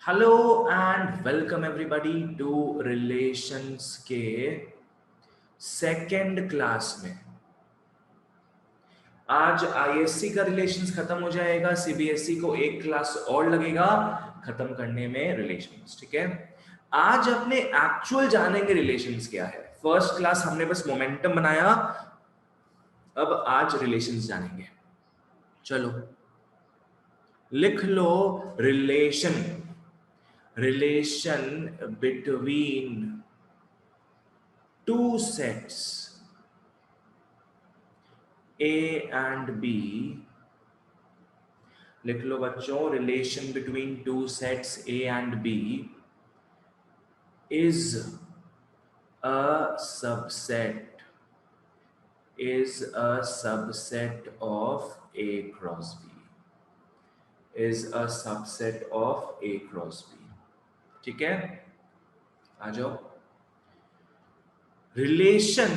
Hello and welcome everybody to relations के second class में। आज आईएससी का रिलेशंस खत्म हो जाएगा, सीबीएसई को एक क्लास और लगेगा खत्म करने में रिलेशंस। ठीक है, आज अपने एक्चुअल जानेंगे रिलेशंस क्या है। फर्स्ट क्लास हमने बस मोमेंटम बनाया, अब आज रिलेशंस जानेंगे। चलो लिख लो relation. Relation between two sets A and B। लिख लो बच्चों, relation between two sets A and B is a subset of A cross B, is a subset of A cross B। ठीक है, आ जाओ। रिलेशन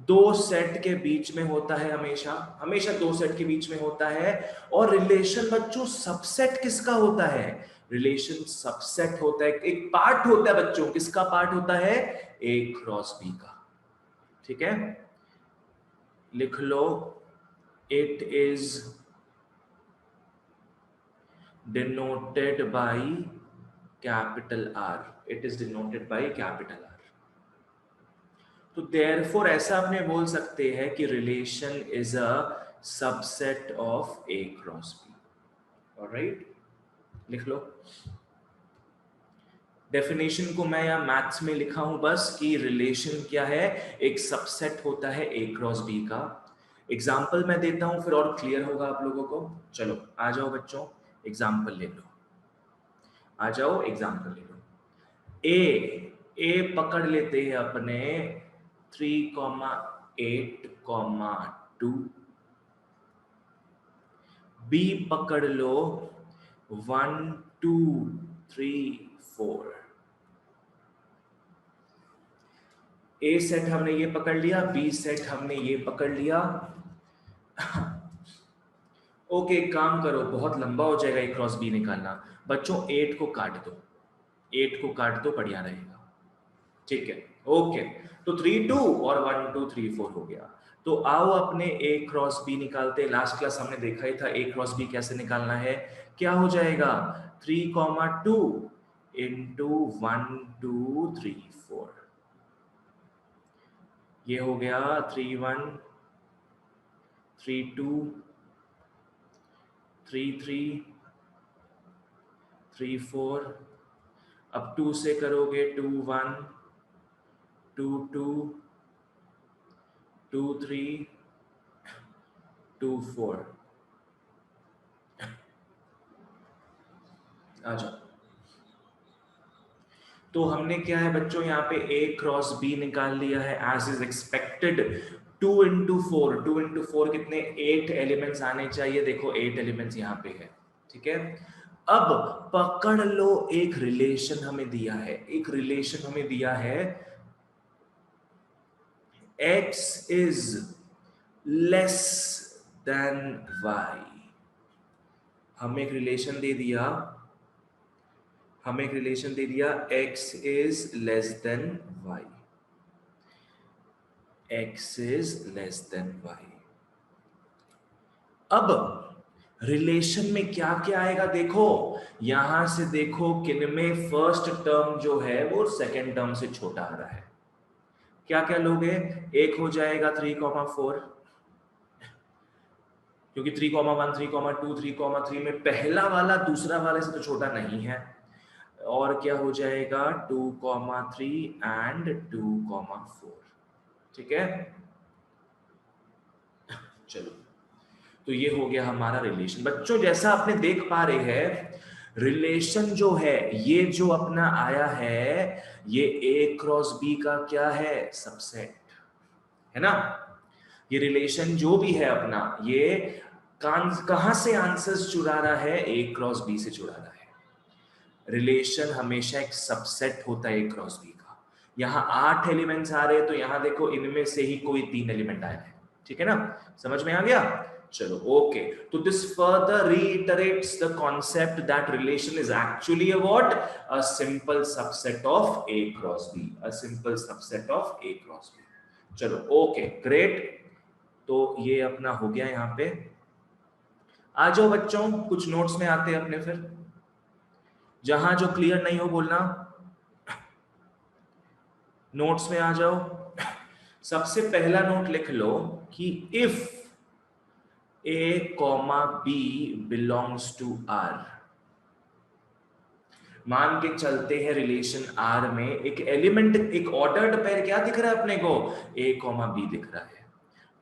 दो सेट के बीच में होता है, हमेशा हमेशा दो सेट के बीच में होता है। और रिलेशन बच्चों सबसेट किसका होता है? रिलेशन सबसेट होता है, एक पार्ट होता है बच्चों। किसका पार्ट होता है? ए क्रॉस बी का। ठीक है, लिख लो, it is denoted by capital R. It is denoted by capital R. तो देयरफॉर ऐसा अपने बोल सकते हैं कि relation is a subset of A cross B. Alright, लिख लो। डेफिनेशन को मैं यहाँ मैथ्स में लिखा हूं बस कि रिलेशन क्या है, एक सबसेट होता है ए क्रॉस बी का। एग्जाम्पल मैं देता हूं, फिर और क्लियर होगा आप लोगों को। चलो आ जाओ बच्चों, एग्जाम्पल ले लो। आ जाओ, एग्जाम्पल ले लो। ए पकड़ लेते हैं अपने 3,8,2। बी पकड़ लो 1 2 3 4। ए सेट हमने ये पकड़ लिया, बी सेट हमने ये पकड़ लिया। ओके, काम करो, बहुत लंबा हो जाएगा ए क्रॉस बी निकालना। बच्चों 8 को काट दो, 8 को काट दो, बढ़िया रहेगा। ठीक है, ओके। तो 3 2 और 1 2 3 4 हो गया। तो आओ अपने ए क्रॉस बी निकालते हैं। लास्ट क्लास हमने देखा ही था ए क्रॉस बी कैसे निकालना है। क्या हो जाएगा? 3,2 इंटू 1 2 3 4। ये हो गया 3 1 3 2 3 3 3 4। अब 2 से करोगे 2 1 2 2 2 3 2 4। आ जाओ। तो हमने क्या है बच्चों, यहाँ पे ए क्रॉस बी निकाल लिया है as is expected. 2 into 4, 2 into 4 कितने? 8 एलिमेंट्स आने चाहिए। देखो 8 एलिमेंट्स यहाँ पे है। ठीक है, अब पकड़ लो, एक रिलेशन हमें दिया है, एक रिलेशन हमें दिया है x is less than y। हमें एक रिलेशन दे दिया, हमें एक रिलेशन दे दिया x is less than y। x is less than y। अब रिलेशन में क्या क्या आएगा देखो, यहां से देखो किनमें फर्स्ट टर्म जो है वो सेकेंड टर्म से छोटा आ रहा है। क्या क्या लोगे? एक हो जाएगा 3,4, क्योंकि 3,1 3,2 3,3 में पहला वाला दूसरा वाले से तो छोटा नहीं है। और क्या हो जाएगा? 2,3 एंड 2,4। ठीक है, चलो, तो ये हो गया हमारा रिलेशन। बच्चों जैसा आपने देख पा रहे हैं, रिलेशन जो है ये जो अपना आया है, ये ए क्रॉस बी का क्या है? सबसेट है ना। ये रिलेशन जो भी है अपना, ये कहां से आंसर्स चुरा रहा है? ए क्रॉस बी से चुरा रहा है। रिलेशन हमेशा एक सबसेट होता है ए क्रॉस बी का। यहां 8 एलिमेंट्स आ रहे हैं, तो यहां देखो इनमें से ही कोई 3 एलिमेंट आया है। ठीक है ना, समझ में आ गया? चलो ओके, तो this further reiterates the concept that relation is actually a what? A simple subset of A cross B, a simple subset of A cross B. चलो ओके ग्रेट, तो ये अपना हो गया यहाँ पे। आ जाओ बच्चों, कुछ नोट्स में आते हैं अपने फिर, जहां जो क्लियर नहीं हो बोलना, नोट्स में आ जाओ। सबसे पहला नोट लिख लो कि if A, B belongs to R, मान के चलते हैं रिलेशन R में एक एलिमेंट, एक ऑर्डर्ड पेयर क्या दिख रहा है अपने को? A, B दिख रहा है।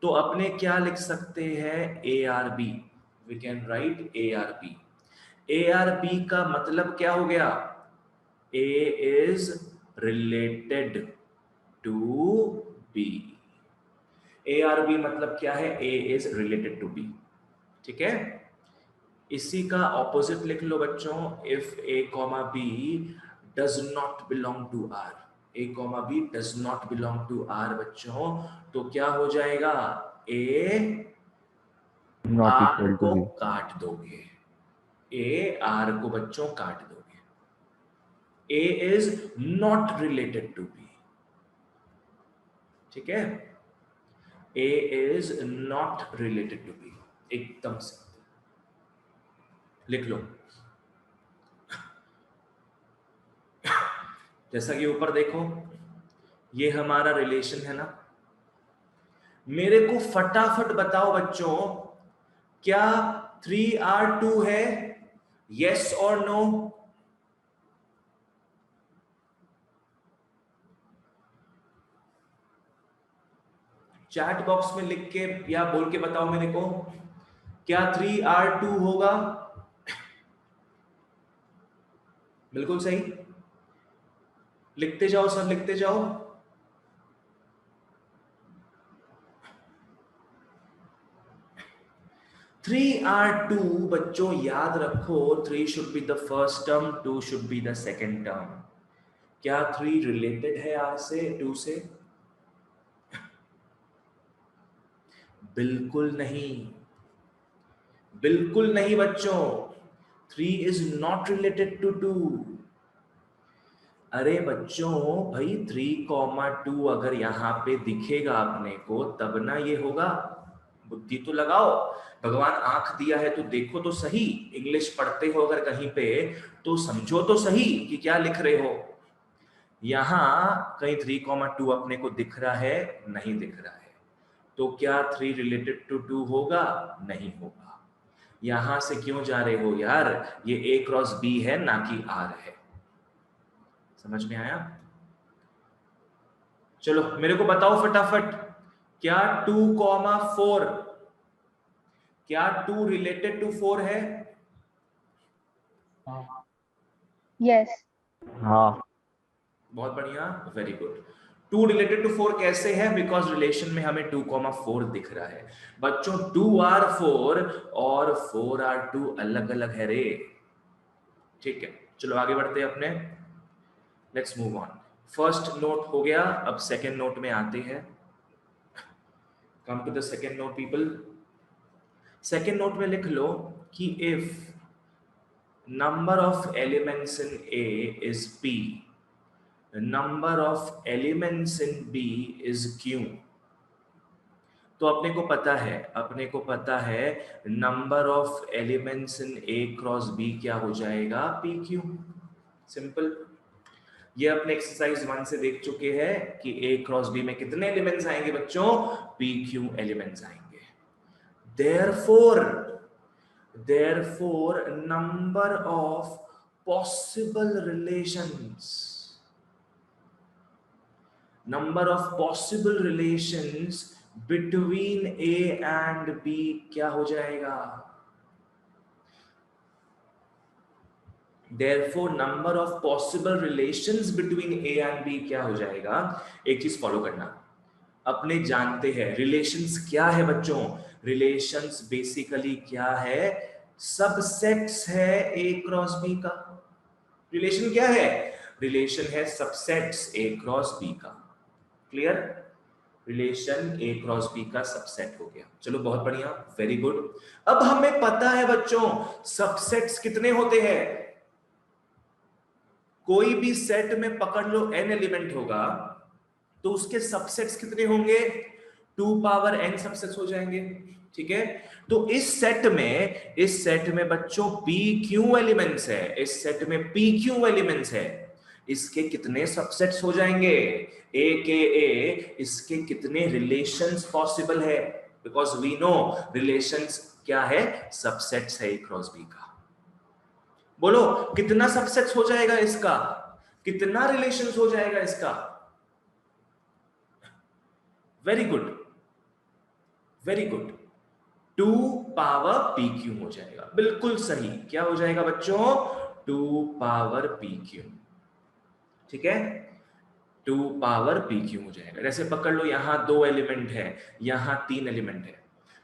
तो अपने क्या लिख सकते हैं? ARB, we can write ARB। ARB का मतलब क्या हो गया? A is related to B। ARB मतलब क्या है? A is related to B, ठीक है। इसी का ऑपोजिट लिख लो बच्चों, if A, B does not belong to R, A, B does not belong to R बच्चों, तो क्या हो जाएगा? A not R equal to को बी। काट दोगे, A R को बच्चों काट दोगे। A is not related to B, ठीक है। A is not related to B, एकदम से लिख लो। जैसा कि ऊपर देखो, ये हमारा रिलेशन है ना। मेरे को फटाफट बताओ बच्चों, क्या 3R2 है? यस और नो? चैट बॉक्स में लिख के या बोल के बताओ मेरे को, क्या 3R2 होगा? बिल्कुल सही, लिखते जाओ सब, लिखते जाओ। थ्री आर टू बच्चों याद रखो, 3 should be the first term, 2 should be the second term. क्या 3 रिलेटेड है R से, 2 से? बिल्कुल नहीं, बिल्कुल नहीं बच्चों, 3 इज नॉट रिलेटेड टू 2। अरे बच्चों भाई 3,2 अगर यहां पे दिखेगा अपने को तब ना ये होगा, बुद्धि तो लगाओ। भगवान आंख दिया है तो देखो तो सही, इंग्लिश पढ़ते हो अगर कहीं पे तो समझो तो सही कि क्या लिख रहे हो। यहां कहीं 3,2 अपने को दिख रहा है? नहीं दिख रहा है, तो क्या 3 रिलेटेड टू 2 होगा? नहीं होगा। यहां से क्यों जा रहे हो यार? ये A क्रॉस B है ना कि R है। समझ में आया? चलो मेरे को बताओ फटाफट, क्या 2,4, क्या 2 रिलेटेड टू 4 है? यस। हाँ। बहुत बढ़िया, वेरी गुड। 2 रिलेटेड टू 4 कैसे है? बिकॉज रिलेशन में हमें 2,4 दिख रहा है बच्चों। 2R4 और 4R2 अलग अलग है रे, ठीक है। चलो आगे बढ़ते हैं अपने, let's move on. First note हो गया, अब सेकेंड नोट में आते हैं। Come to the second note people. Second note में लिख लो कि if number of elements in A is P, number of elements in B is Q, तो अपने को पता है, अपने को पता है number of elements in A cross B क्या हो जाएगा? PQ। सिंपल, ये अपने एक्सरसाइज 1 से देख चुके हैं कि A क्रॉस B में कितने एलिमेंट्स आएंगे बच्चों? PQ एलिमेंट्स आएंगे। Therefore, number of possible relations, number of possible relations between A and B क्या हो जाएगा? Therefore, number of possible relations between A and B क्या हो जाएगा? एक चीज फॉलो करना, अपने जानते हैं रिलेशंस क्या है बच्चों? रिलेशंस बेसिकली क्या है? सबसेट्स है A क्रॉस B का। रिलेशन क्या है? रिलेशन है सबसेट्स A क्रॉस B का। क्लियर? रिलेशन ए क्रॉस बी का सबसेट हो गया। चलो बहुत बढ़िया, वेरी गुड। अब हमें पता है बच्चों सबसेट्स कितने होते हैं। कोई भी सेट में पकड़ लो n एलिमेंट होगा तो उसके सबसेट्स कितने होंगे, 2 पावर n सबसेट्स हो जाएंगे। ठीक है, तो इस सेट में बच्चों p q एलिमेंट्स है, इस सेट में p q एलिमेंट्स है, इसके कितने सबसेट्स हो जाएंगे, a के a, इसके कितने रिलेशंस पॉसिबल है, बिकॉज वी नो रिलेशंस क्या है, सबसेट्स है a क्रॉस b का। बोलो कितना सबसेट्स हो जाएगा इसका, कितना रिलेशंस हो जाएगा इसका। Very good, very good, 2 power P Q हो जाएगा, बिल्कुल सही। क्या हो जाएगा बच्चों, 2 पावर पी क्यू। ठीक है, 2 पावर पी क्यू हो जाएगा। जैसे पकड़ लो यहां 2 एलिमेंट है, यहां 3 एलिमेंट है,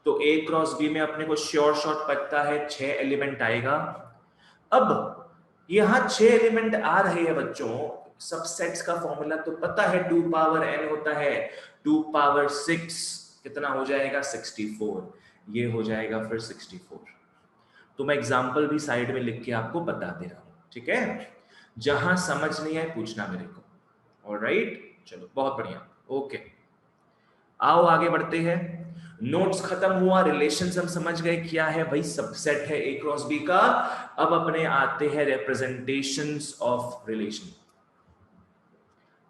तो ए क्रॉस बी में अपने को श्योर शॉट पता है 6 एलिमेंट आएगा। अब यहां 6 एलिमेंट आ रहे हैं बच्चों, सबसेट्स का फॉर्मूला तो पता है, 2 पावर n होता है, 2 पावर 6 कितना हो जाएगा, 64। ये हो जाएगा फिर 64। तो मैं एग्जांपल भी साइड में लिख के आपको बता दे रहा हूं, ठीक है। जहां समझ नहीं आए पूछना मेरे को। ऑलराइट, चलो बहुत बढ़िया, ओके। आओ आगे बढ़ते हैं। नोट्स खत्म हुआ, रिलेशंस हम समझ गए क्या है भाई, सबसेट है ए क्रॉस बी का। अब अपने आते हैं रिप्रेजेंटेशंस ऑफ रिलेशन।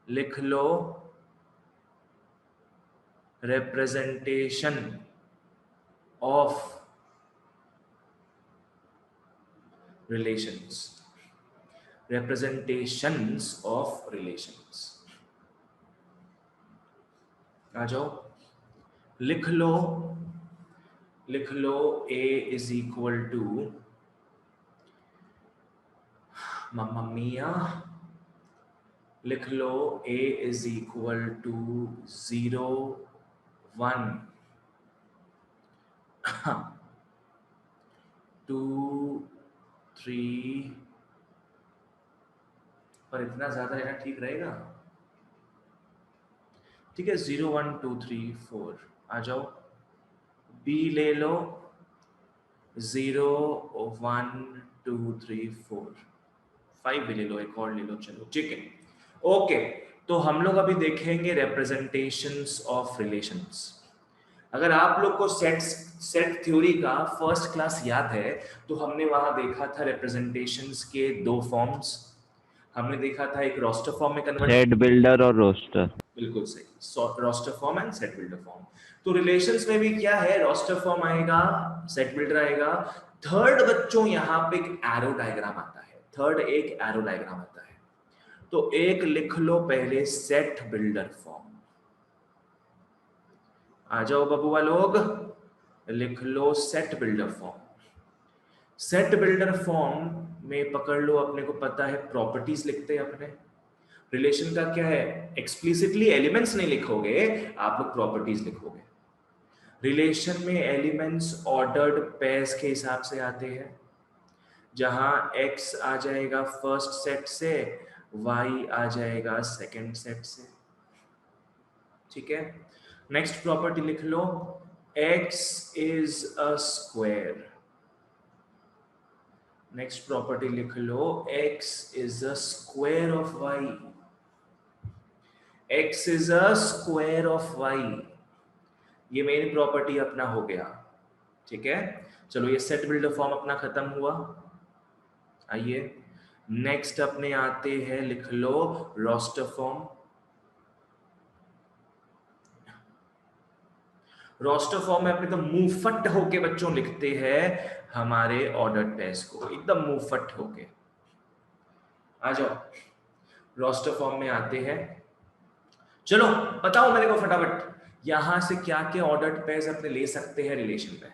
लिख लो representation of relations, representations of relations. आ जाओ, लिख लो A इज इक्वल टू, मम्मा मिया, लिख लो A इज इक्वल टू 0 1 2 3, पर इतना ज्यादा लेना ठीक रहेगा। ठीक है, 0 1 2 3 4। आ जाओ, B ले लो 0 1 2 3 4, 5 भी ले लो, एक और ले लो, चलो ठीक है, ओके। तो हम लोग अभी देखेंगे रिप्रेजेंटेशंस ऑफ रिलेशंस। अगर आप लोग को सेट थ्योरी का फर्स्ट क्लास याद है तो हमने वहां देखा था रिप्रेजेंटेशंस के 2 फॉर्म्स। हमने देखा था एक रोस्टर फॉर्म में कन्वर्ट, सेट बिल्डर और रोस्टर। बिल्कुल सही, roster form and set builder form. तो रिलेशंस में भी क्या है, रोस्टर फॉर्म आएगा, सेट बिल्डर आएगा। थर्ड बच्चों यहाँ पे एक एरो डायग्राम आता है, थर्ड एक एरो डायग्राम आता है। तो एक लिख लो पहले सेट बिल्डर फॉर्म। आ जाओ बबुआ लोग, लिख लो set builder form. Set builder form में पकड़ लो, अपने को पता है प्रॉपर्टीज लिखते हैं अपने। रिलेशन का क्या है, एक्सप्लिसिटली एलिमेंट्स नहीं लिखोगे आप लोग, प्रॉपर्टीज लिखोगे। रिलेशन में एलिमेंट्स ऑर्डर्ड पेयर्स के हिसाब से आते हैं, जहां x आ जाएगा फर्स्ट सेट से, y आ जाएगा सेकंड सेट से। ठीक है, नेक्स्ट प्रॉपर्टी लिख लो, x is a square. Next property लिख लो, x is a square of y। x is a square of y, ये मेन प्रॉपर्टी अपना हो गया। ठीक है, चलो ये सेट बिल्डर फॉर्म अपना खत्म हुआ। आइए नेक्स्ट अपने आते हैं, लिख लो रोस्टर फॉर्म। रोस्टर फॉर्म में अपने तो मुंहफट होके बच्चों लिखते हैं हमारे ऑर्डर्ड पेयर्स को, एकदम मुंहफट होके। आ जाओ रोस्टर फॉर्म में आते हैं, चलो बताओ मेरे को फटाफट, यहां से क्या क्या ऑर्डर्ड पेयर्स अपने ले सकते हैं रिलेशन में,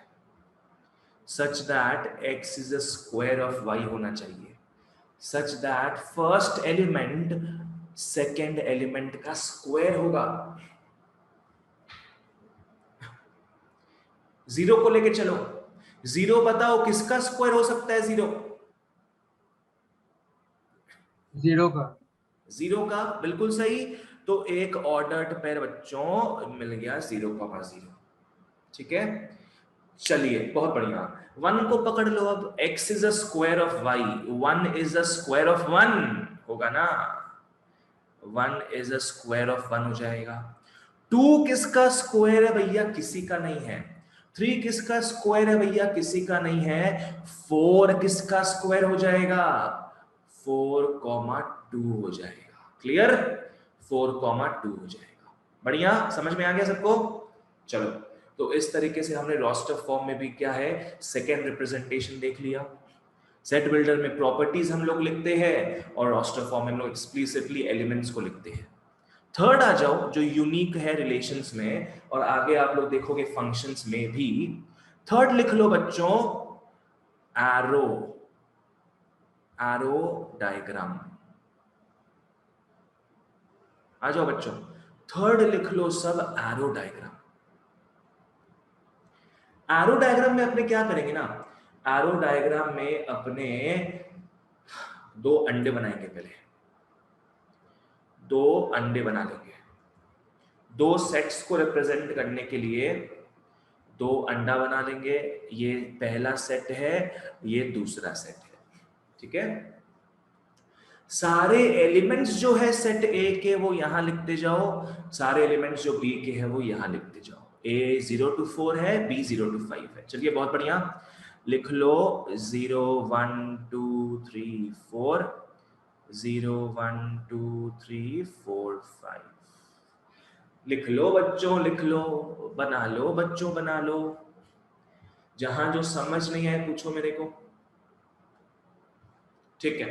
such that x is a square of y होना चाहिए, such that first element second element का स्क्वायर होगा। जीरो को लेके चलो, जीरो बताओ किसका स्क्वायर हो सकता है, जीरो जीरो का। जीरो का बिल्कुल सही। तो एक ऑर्डर्ड पेयर बच्चों मिल गया 0,0। ठीक है, चलिए बहुत बढ़िया। 1 को पकड़ लो अब, x is a square of y, 1 is a square of 1 होगा ना, 1 इज अ स्क्वायर ऑफ 1 हो जाएगा। 2 किसका स्क्वायर है भैया, किसी का नहीं है। 3 किसका स्क्वायर है भैया, किसी का नहीं है। 4 किसका स्क्वायर हो जाएगा, 4,2 हो जाएगा। क्लियर, 4,2 हो जाएगा। बढ़िया, समझ में आ गया सबको। चलो, तो इस तरीके से हमने रोस्टर फॉर्म में भी क्या है, सेकेंड रिप्रेजेंटेशन देख लिया। सेट बिल्डर में प्रॉपर्टीज हम लोग लिखते हैं और रोस्टर फॉर्म में हम लोग एक्सप्लिसिटली एलिमेंट्स को लिखते हैं। थर्ड आ जाओ, जो यूनिक है रिलेशंस में, और आगे आप लोग देखोगे फंक्शंस में भी। थर्ड लिख लो बच्चों, एरो, एरो डायग्राम। आ जाओ बच्चों, थर्ड लिख लो सब, एरो डायग्राम। एरो डायग्राम में अपने क्या करेंगे ना, एरो डायग्राम में अपने 2 अंडे बनाएंगे। पहले 2 अंडे बना लेंगे, 2 सेट्स को रिप्रेजेंट करने के लिए 2 अंडा बना लेंगे। ये पहला सेट है, ये दूसरा सेट है। ठीक है, सारे एलिमेंट्स जो है सेट ए के वो यहां लिखते जाओ, सारे एलिमेंट्स जो बी के हैं वो यहां लिखते जाओ। ए 0 to 4 है, बी 0 to 5 है। चलिए बहुत बढ़िया, लिख लो 0 1 2 3 4, 0 1 2 3 4 5। लिख लो बच्चों, लिख लो, बना लो बच्चों, बना लो। जहां जो समझ नहीं आए पूछो मेरे को। ठीक है,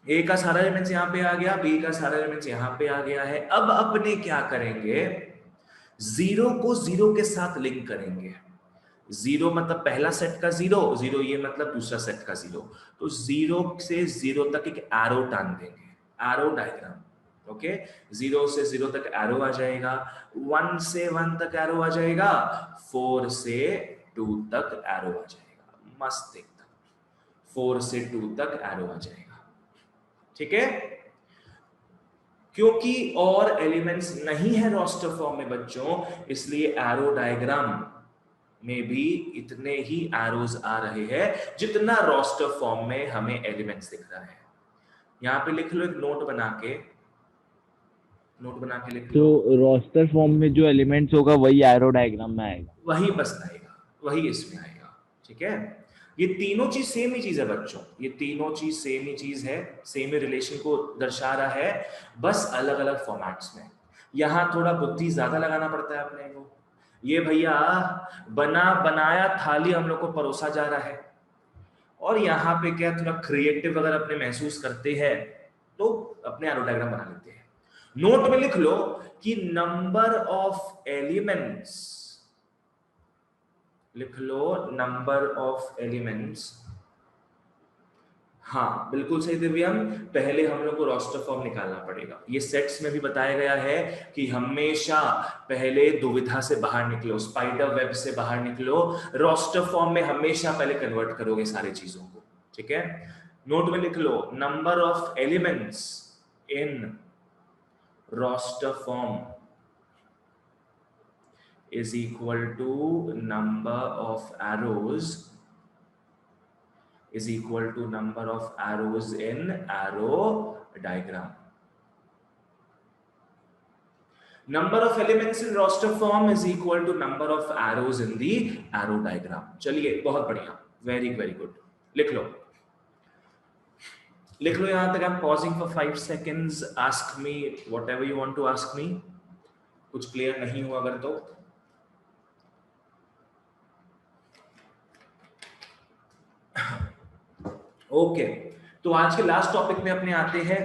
ए का सारा एलिमेंट्स यहां पे आ गया, बी का सारा एलिमेंट्स यहां पे आ गया है। अब अपने क्या करेंगे, 0 को 0 के साथ लिंक करेंगे। 0 मतलब पहला सेट का 0, 0 ये मतलब दूसरा सेट का 0। तो 0 से 0 तक एक एरो टांग देंगे, एरो डायग्राम। ओके, 0 से 0 तक एरो आ जाएगा, 1 से 1 तक एरो आ जाएगा, 4 से 2 तक एरो आ जाएगा। मस्त एकदम, 4 से 2 तक एरो आ जाएगा। ठीक है, क्योंकि और एलिमेंट्स नहीं है रोस्टर फॉर्म में बच्चों, इसलिए एरो डायग्राम में भी इतने ही एरोज आ रहे हैं जितना रोस्टर फॉर्म में हमें एलिमेंट्स दिख रहा है। यहां पे लिख लो, एक नोट बना के, नोट बना के लिख लो। तो रोस्टर फॉर्म में जो एलिमेंट्स होगा वही एरो डायग्राम में आएगा। वही बस आएगा, वही इसमें आएगा। ठीक है, ये तीनों चीज सेम ही चीज है बच्चों, ये तीनों चीज सेम ही चीज है, सेम ही रिलेशन को दर्शा रहा है, बस अलग अलग फॉर्मेट्स में। यहां थोड़ा बुद्धि ज्यादा लगाना पड़ता है अपने को। ये भैया बनाया थाली हम लोग को परोसा जा रहा है, और यहाँ पे क्या थोड़ा क्रिएटिव अगर अपने महसूस करते हैं तो अपने एरो डायग्राम बना लेते हैं। नोट में लिख लो कि नंबर ऑफ एलिमेंट्स, लिख लो नंबर ऑफ एलिमेंट्स। हाँ बिल्कुल सही दिव्यम, पहले हम लोग को रोस्टर फॉर्म निकालना पड़ेगा। ये सेट्स में भी बताया गया है कि हमेशा पहले दुविधा से बाहर निकलो, स्पाइडर वेब से बाहर निकलो, रोस्टर फॉर्म में हमेशा पहले कन्वर्ट करोगे सारी चीजों को। ठीक है, नोट में लिख लो, number of elements in roster form is equal to number of arrows is equal to number of arrows in arrow diagram. Number of elements in roster form is equal to number of arrows in the arrow diagram. चलिए बहुत बढ़िया, very very good। लिख लो, लिख लो यहां तक। I'm pausing for 5 seconds. Ask me whatever you want to ask me. कुछ clear नहीं हुआ अगर तो ओके। तो आज के लास्ट टॉपिक में अपने आते हैं।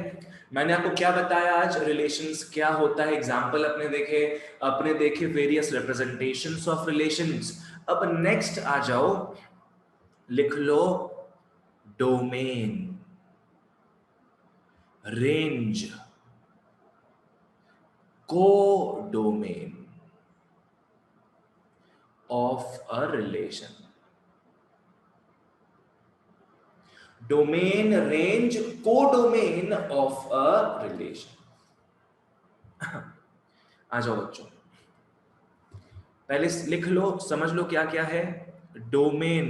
मैंने आपको क्या बताया आज, रिलेशंस क्या होता है, एग्जांपल अपने देखे वेरियस रिप्रेजेंटेशंस ऑफ रिलेशंस। अब नेक्स्ट आ जाओ, लिख लो domain, range, codomain of a relation. Domain, range, codomain of a relation. आ जाओ बच्चों, पहले लिख लो, समझ लो क्या क्या है। डोमेन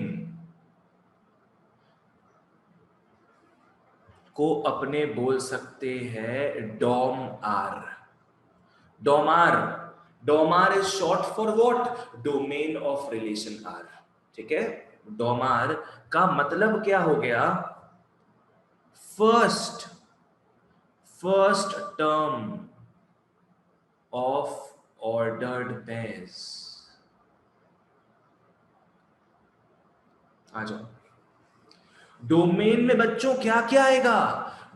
को अपने बोल सकते हैं dom R. Dom R, dom R is short for what? Domain of relation R. ठीक है, डोमार का मतलब क्या हो गया? First term of ordered pairs. आ जाओ, डोमेन में बच्चों क्या क्या आएगा?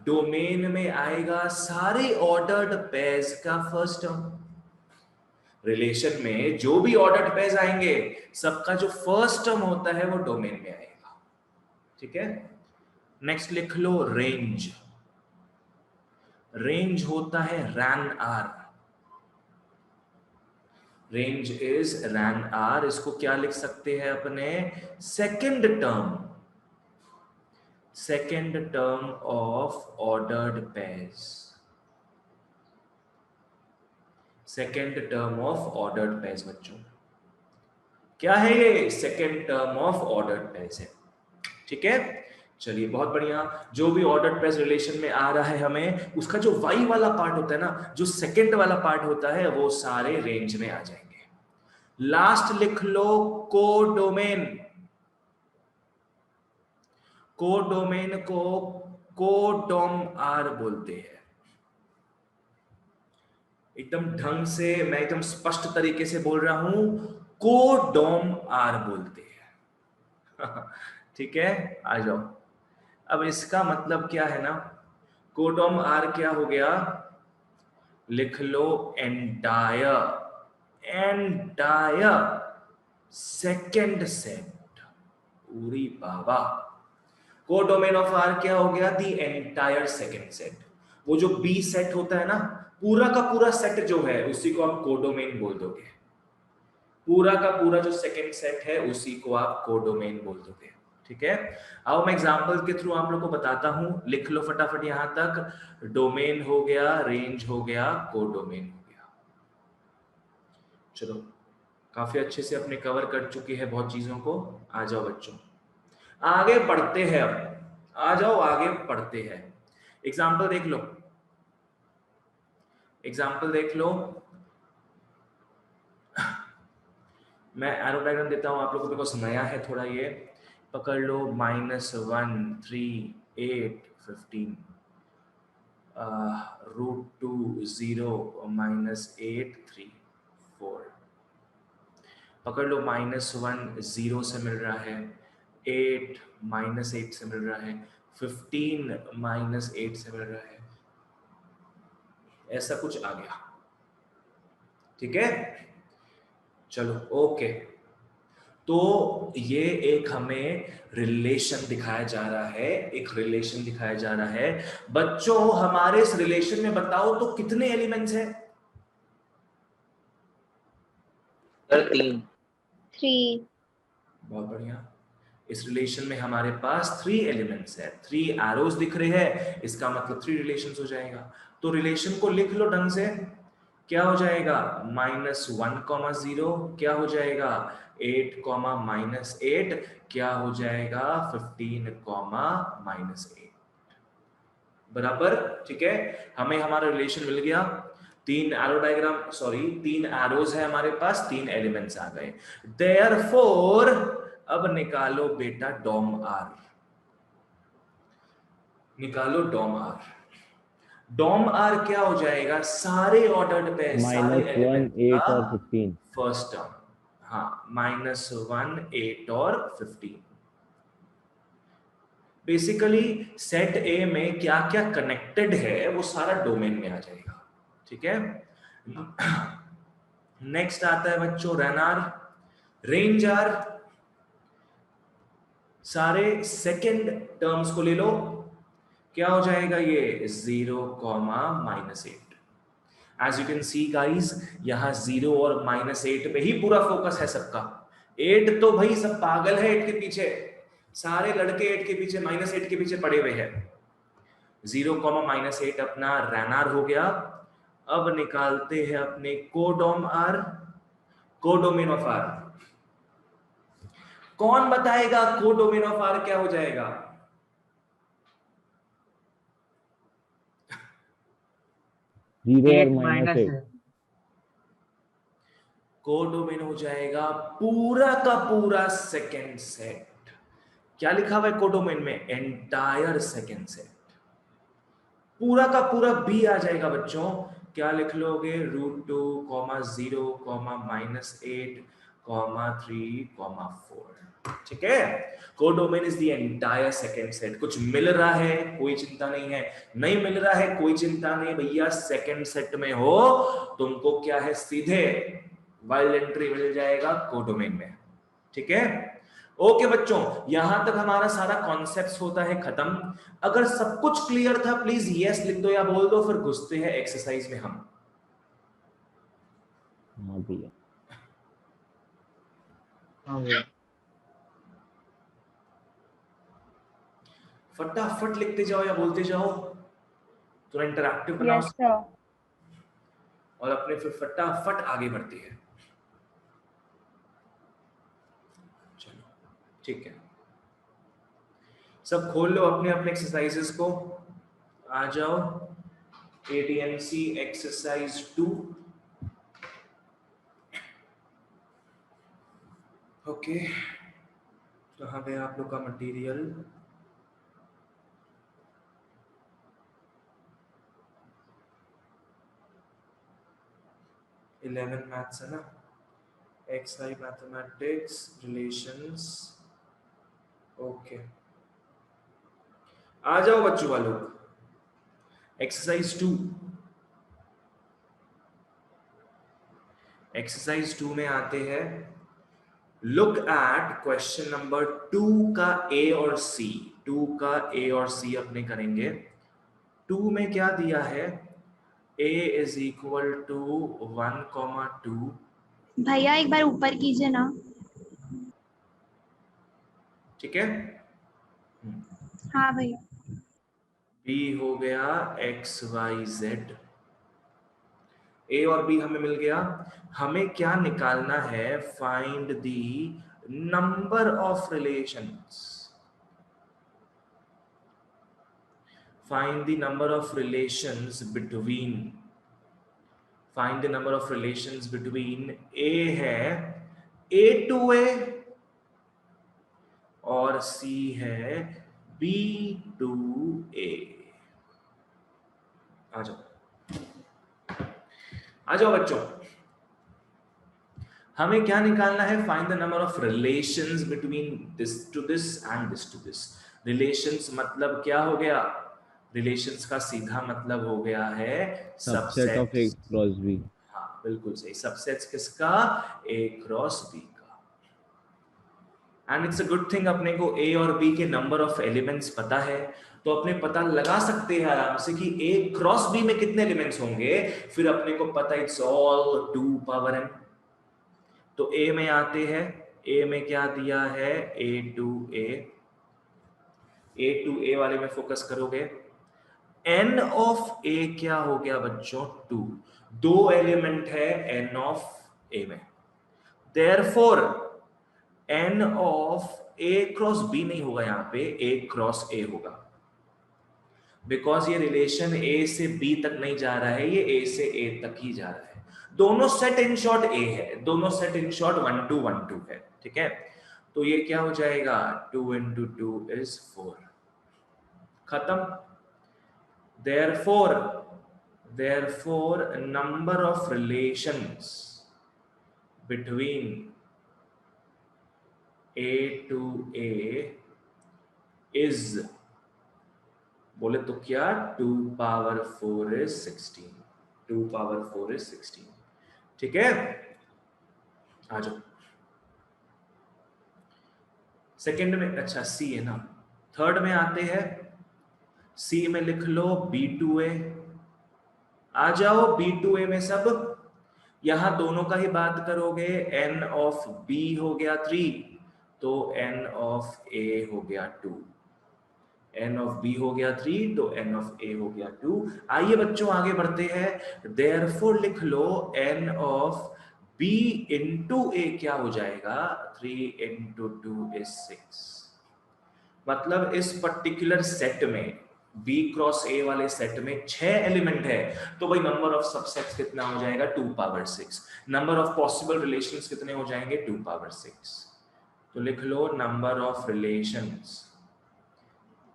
डोमेन में आएगा सारे ऑर्डर्ड पेयर्स का फर्स्ट टर्म। रिलेशन में जो भी ऑर्डर्ड पेयर्स आएंगे सबका जो फर्स्ट टर्म होता है वो डोमेन में आएगा। ठीक है, नेक्स्ट लिख लो रेंज। रेंज होता है ran R. Range is ran R, इसको क्या लिख सकते हैं अपने? Second term of ordered pairs. Second term of ordered pairs बच्चों, क्या है ये? Second term of ordered pairs है। ठीक है, चलिए बहुत बढ़िया। जो भी ऑर्डर्ड पेयर्स रिलेशन में आ रहा है हमें, उसका जो वाई वाला पार्ट होता है ना, जो सेकेंड वाला पार्ट होता है, वो सारे रेंज में आ जाएंगे। लास्ट लिख लो कोडोमेन। कोडोमेन को कोडोम आर बोलते हैं। एकदम ढंग से, मैं एकदम स्पष्ट तरीके से बोल रहा हूं, कोडोम आर बोलते हैं। ठीक है, आ जाओ। अब इसका मतलब क्या है ना, कोडोम आर क्या हो गया? लिख लो एंटायर सेकेंड सेट। पूरी बाबा, कोडोमेन ऑफ आर क्या हो गया? The entire second set. वो जो बी सेट होता है ना, पूरा का पूरा सेट जो है उसी को आप कोडोमेन बोल दोगे। पूरा का पूरा जो सेकेंड सेट है उसी को आप कोडोमेन बोल दोगे। ठीक है, आओ मैं एग्जांपल के थ्रू आप लोग को बताता हूं। लिख लो फटाफट यहां तक। डोमेन हो गया, रेंज हो गया, कोडोमेन हो गया। चलो, काफी अच्छे से अपने कवर कर चुके हैं बहुत चीजों को। आ जाओ बच्चों, आगे पढ़ते हैं। अब आ जाओ आगे पढ़ते हैं। एग्जाम्पल देख लो, एग्जाम्पल देख लो। मैं एरो डायग्राम देता हूं आप लोगों को, बिकॉज नया है थोड़ा ये। पकड़ लो -1 3 8 15 √2 0 -8 3 4। पकड़ लो -1 0 से मिल रहा है, 8 -8 से मिल रहा है, 15 -8 से मिल रहा है। ऐसा कुछ आ गया। ठीक है, चलो ओके। तो ये एक हमें रिलेशन दिखाया जा रहा है, एक रिलेशन दिखाया जा रहा है। बच्चों हमारे इस रिलेशन में बताओ तो कितने एलिमेंट्स हैं? 3। बहुत बढ़िया। इस रिलेशन में हमारे पास 3 एलिमेंट्स है, 3 एरोज दिख रहे हैं, इसका मतलब 3 रिलेशंस हो जाएगा। तो रिलेशन को लिख लो ढंग से। क्या हो जाएगा? -1, 0 क्या हो जाएगा? 8, -8 क्या हो जाएगा? 15, -8 बराबर। ठीक है, हमें हमारा रिलेशन मिल गया। 3 एरो डायग्राम, सॉरी 3 एरोज है हमारे पास, 3 एलिमेंट्स आ गए। देयरफॉर अब निकालो बेटा डॉम आर। निकालो डॉम आर। डॉम आर क्या हो जाएगा? सारे ऑर्डर्ड पे सारे एलिमेंट -1 8 का और 15। First term. हाँ, -1 8 और 15। बेसिकली सेट ए में क्या क्या कनेक्टेड है वो सारा डोमेन में आ जाएगा। ठीक है, नेक्स्ट आता है बच्चों रैन आर, रेंज आर। सारे सेकेंड टर्म्स को ले लो, क्या हो जाएगा ये? 0, -8। As you can see guys, यहां 0 और -8 पे ही पूरा फोकस है सबका। 8 तो भाई सब पागल है 8 के पीछे, सारे लड़के 8 के पीछे, -8 के पीछे पड़े हुए हैं। 0, -8 अपना रैनार हो गया। अब निकालते हैं अपने कोडोम आर, कोडोमेन ऑफ आर। कौन बताएगा कोडोमेन ऑफ आर क्या हो जाएगा? जीरो और eight minus minus eight. Codomain हो जाएगा पूरा का पूरा सेकेंड सेट। क्या लिखा हुआ है कोडोमेन में? Entire second set. पूरा का पूरा बी आ जाएगा बच्चों। क्या लिख लोगे? √2, 0, -8, 3, 4। ठीक है, codomain is the entire second set. कुछ मिल रहा है कोई चिंता नहीं है, नहीं मिल रहा है कोई चिंता नहीं भैया। सेकेंड सेट में हो तुमको क्या है, सीधे वाइल्ड एंट्री मिल जाएगा कोडोमेन में। ठीक है, ओके बच्चों, यहां तक हमारा सारा कॉन्सेप्ट होता है खत्म। अगर सब कुछ क्लियर था प्लीज यस लिख दो या बोल दो, फिर घुसते हैं एक्सरसाइज में हम। हाँ भैया। हाँ भैया। फटाफट लिखते जाओ या बोलते जाओ, थोड़ा इंटरैक्टिव बनाओ Yes, sir. और अपने फिर फटाफट आगे बढ़ते हैं। चलो ठीक है, सब खोल लो अपने अपने एक्सरसाइजेस को, आ जाओ। ADMC exercise 2। ओके, कहाँ गया आप लोग का मटेरियल? इलेवन मैथ्स है ना, XI मैथमेटिक्स रिलेशंस। ओके, आ जाओ बच्चों वालों, एक्सरसाइज 2। एक्सरसाइज 2 में आते हैं। लुक एट क्वेश्चन नंबर 2 का A और C। 2 का A और C अपने करेंगे। 2 में क्या दिया है? A is equal to 1,2। भैया एक बार ऊपर कीजिए ना। ठीक है, हाँ भैया। B हो गया XYZ। A और B हमें मिल गया। हमें क्या निकालना है? Find the number of relations. Find the number of relations between, find the number of relations between A है A to A और C है B to A। आ जाओ बच्चों, हमें क्या निकालना है? Find the number of relations between this to this and this to this. Relations मतलब क्या हो गया? रिलेशंस का सीधा मतलब हो गया है subset of A cross B। हाँ बिल्कुल सही, सबसेट्स किसका? A क्रॉस B का। And it's a good thing अपने को A और B के नंबर ऑफ एलिमेंट्स पता है, तो अपने पता लगा सकते हैं आराम से कि A क्रॉस B में कितने एलिमेंट्स होंगे। फिर अपने को पता इट्स ऑल 2 पावर n। तो A में आते हैं। A में क्या दिया है? A to A वाले में फोकस करोगे। n ऑफ A क्या हो गया बच्चों? 2। 2 एलिमेंट है n ऑफ A में, therefore n of A cross B नहीं होगा, यहां पे A क्रॉस A होगा, बिकॉज ये रिलेशन A से B तक नहीं जा रहा है, ये A से A तक ही जा रहा है। दोनों सेट इन शॉर्ट A है, दोनों सेट इन शॉर्ट 1 to 1 2 है। ठीक है, तो ये क्या हो जाएगा? 2 into 2 is 4। खत्म। Therefore number of relations between A to A is, बोले तो क्या? 2 power 4 is 16। 2 power 4 is 16। ठीक है, आ जाओ सेकेंड में। अच्छा C है ना, थर्ड में आते हैं। C में लिख लो B2A। आ जाओ B2A में सब। यहां दोनों का ही बात करोगे। n ऑफ B हो गया 3, तो n ऑफ A हो गया 2। n ऑफ b हो गया 3, तो n ऑफ a हो गया 2। आइए बच्चों आगे बढ़ते हैं। देयरफॉर लिख लो n of b into a क्या हो जाएगा, 3 इंटू 2 इज 6। मतलब इस पर्टिकुलर सेट में b क्रॉस a वाले सेट में 6 एलिमेंट है, तो भाई नंबर ऑफ सबसेट्स कितना हो जाएगा, 2 power 6। Number of possible relations कितने हो जाएंगे, 2 पावर 6। तो लिख लो number of relations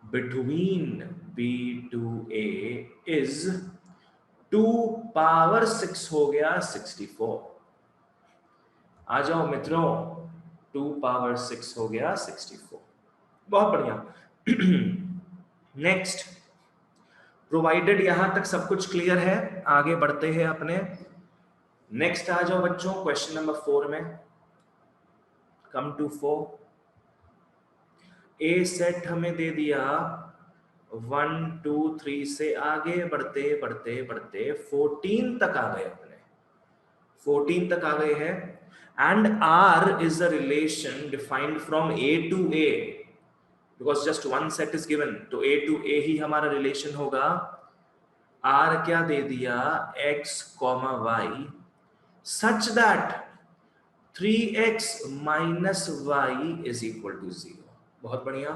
between b to a is 2 power 6 हो गया 64। आ जाओ मित्रों, 2 पावर 6 हो गया 64। बहुत बढ़िया। नेक्स्ट, प्रोवाइडेड यहां तक सब कुछ क्लियर है, आगे बढ़ते हैं अपने नेक्स्ट। आ जाओ बच्चों क्वेश्चन नंबर 4 में। Come to 4। ए सेट हमें दे दिया 1 2 3 से आगे बढ़ते बढ़ते बढ़ते 14 तक आ गए, अपने 14 तक आ गए हैं। And R is a relation defined from A to A because just one set is given, तो A to A ही हमारा रिलेशन होगा। R क्या दे दिया, x, y such that 3x minus y is equal to 0। बहुत बढ़िया।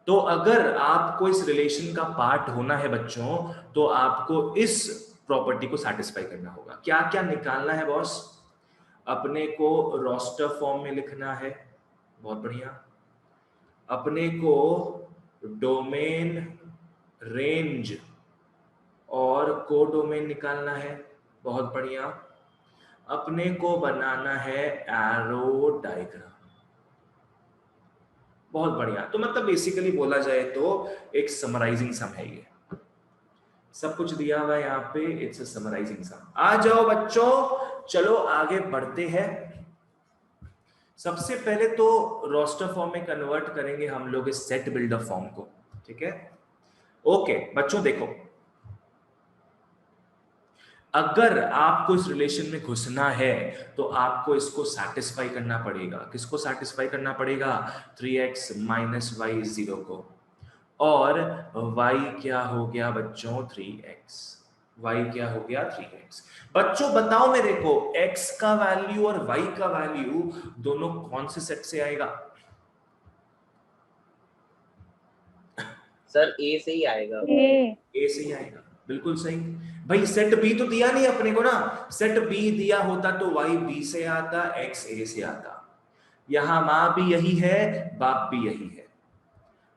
तो अगर आपको इस रिलेशन का पार्ट होना है बच्चों, तो आपको इस प्रॉपर्टी को सैटिस्फाई करना होगा। क्या क्या निकालना है बॉस, अपने को रोस्टर फॉर्म में लिखना है, बहुत बढ़िया। अपने को डोमेन, रेंज और कोडोमेन निकालना है, बहुत बढ़िया। अपने को बनाना है एरो डायग्राम, बहुत बढ़िया। तो मतलब बेसिकली बोला जाए तो एक समराइजिंग सम है, ये सब कुछ दिया हुआ है यहाँ पे, इट्स अ समराइजिंग सम। आ जाओ बच्चों, चलो आगे बढ़ते हैं। सबसे पहले तो रोस्टर फॉर्म में कन्वर्ट करेंगे हम लोग इस सेट बिल्डर फॉर्म को, ठीक है। ओके बच्चों देखो, अगर आपको इस रिलेशन में घुसना है तो आपको इसको सैटिस्फाई करना पड़ेगा। किसको सैटिस्फाई करना पड़ेगा, 3x माइनस वाई 0 को। और y क्या हो गया बच्चों, 3x। y क्या हो गया, 3x। बच्चों बताओ मेरे को, x का वैल्यू और y का वैल्यू दोनों कौन से सेट से आएगा? सर ए से ही आएगा। ए से ही आएगा, बिल्कुल सही। भाई सेट बी तो दिया नहीं अपने को ना, सेट बी दिया होता तो y बी से आता, x a से आता। यहां मां भी यही है, बाप भी यही है।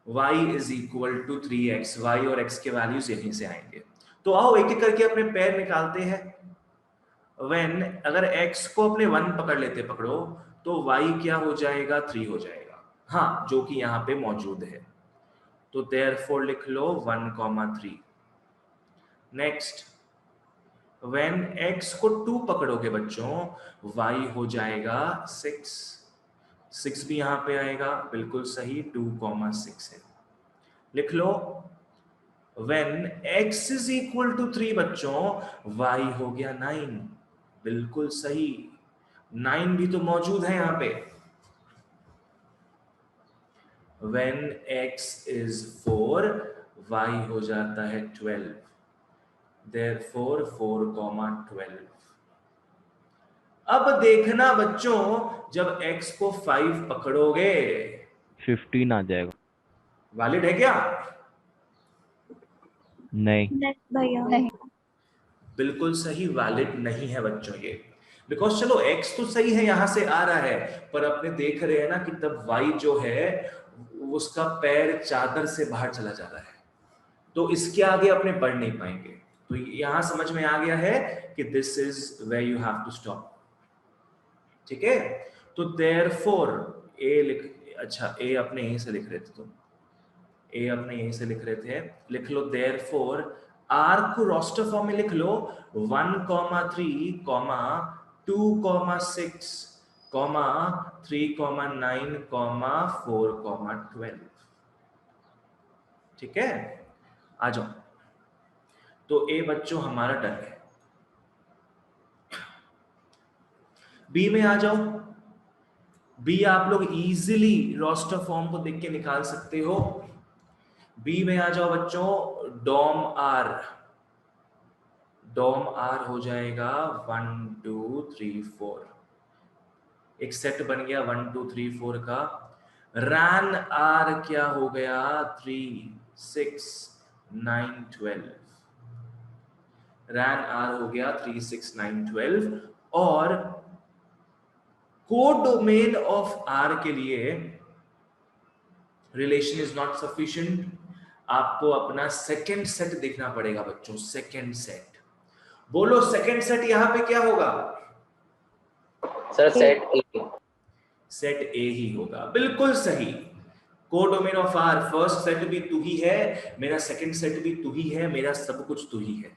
y is equal to 3x, y और x के वैल्यूज यहीं से आएंगे। तो आओ एक एक करके अपने पैर निकालते हैं। व्हेन अगर x को अपने 1 पकड़ लेते, पकड़ो, तो y क्या हो जाएगा, 3 हो जाएगा, हाँ, जो कि यहाँ पे मौजूद है। तो देयरफॉर लिख लो 1,3। नेक्स्ट, व्हेन x को 2 पकड़ोगे बच्चों, y हो जाएगा 6। 6 भी यहां पे आएगा, बिल्कुल सही, 2,6 है। लिख लो when x is equal to 3 बच्चों, y हो गया 9, बिल्कुल सही। 9 भी तो मौजूद है यहां पे। व्हेन x इज 4, y हो जाता है 12। Therefore 4,12। अब देखना बच्चों, जब x को 5 पकड़ोगे 15 आ जाएगा। वैलिड है क्या? नहीं भैया नहीं। बिल्कुल सही, वैलिड नहीं है बच्चों ये। बिकॉज चलो x तो सही है, यहां से आ रहा है, पर अपने देख रहे हैं ना कि तब y जो है उसका पैर चादर से बाहर चला जा रहा है, तो इसके आगे अपने बढ़ नहीं पाएंगे। तो यहां समझ में आ गया है कि this is where you have to stop, ठीक है। तो देयरफॉर ए लिख, अच्छा ए अपने यहीं से लिख रहे थे, तुम ए अपने यहीं से लिख रहे थे, लिख लो देयरफॉर आर को रोस्टर फॉर्म में लिख लो 1,3, 2,6, 3,9, 4,12, ठीक है। आ जाओ, तो ए बच्चों हमारा डन है। बी में आ जाओ। बी आप लोग इजीली रोस्टर फॉर्म को देख के निकाल सकते हो। बी में आ जाओ बच्चों, डॉम आर हो जाएगा 1 2 3 4, एक सेट बन गया 1 2 3 4 का। रैन आर क्या हो गया 3 6 9 12, रैन आर हो गया 3 6 9 12। और कोडोमेन ऑफ आर के लिए रिलेशन इज नॉट सफिशिएंट, आपको अपना सेकंड सेट देखना पड़ेगा बच्चों। सेकंड सेट बोलो, सेकंड सेट यहां पे क्या होगा sir? Set A. Set A ही होगा, बिल्कुल सही। Codomain of R, first set भी तू ही है, मेरा सेकंड सेट भी तू ही है, मेरा सब कुछ तू ही है।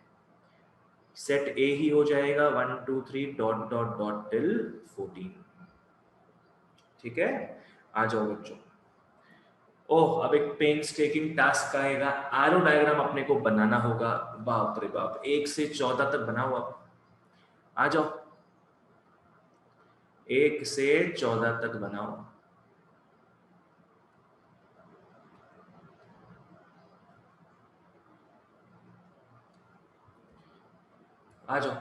सेट ए ही हो जाएगा 1 2 3 डॉट डॉट डॉट टिल 14। ठीक है, आ जाओ बच्चों। ओह, अब एक पेन्सटेकिंग टास्क आएगा, एरो डायग्राम अपने को बनाना होगा। बाप रे बाप, 1 से 14 तक बनाओ। आप आ जाओ, 1 से 14 तक बनाओ। आ जाओ,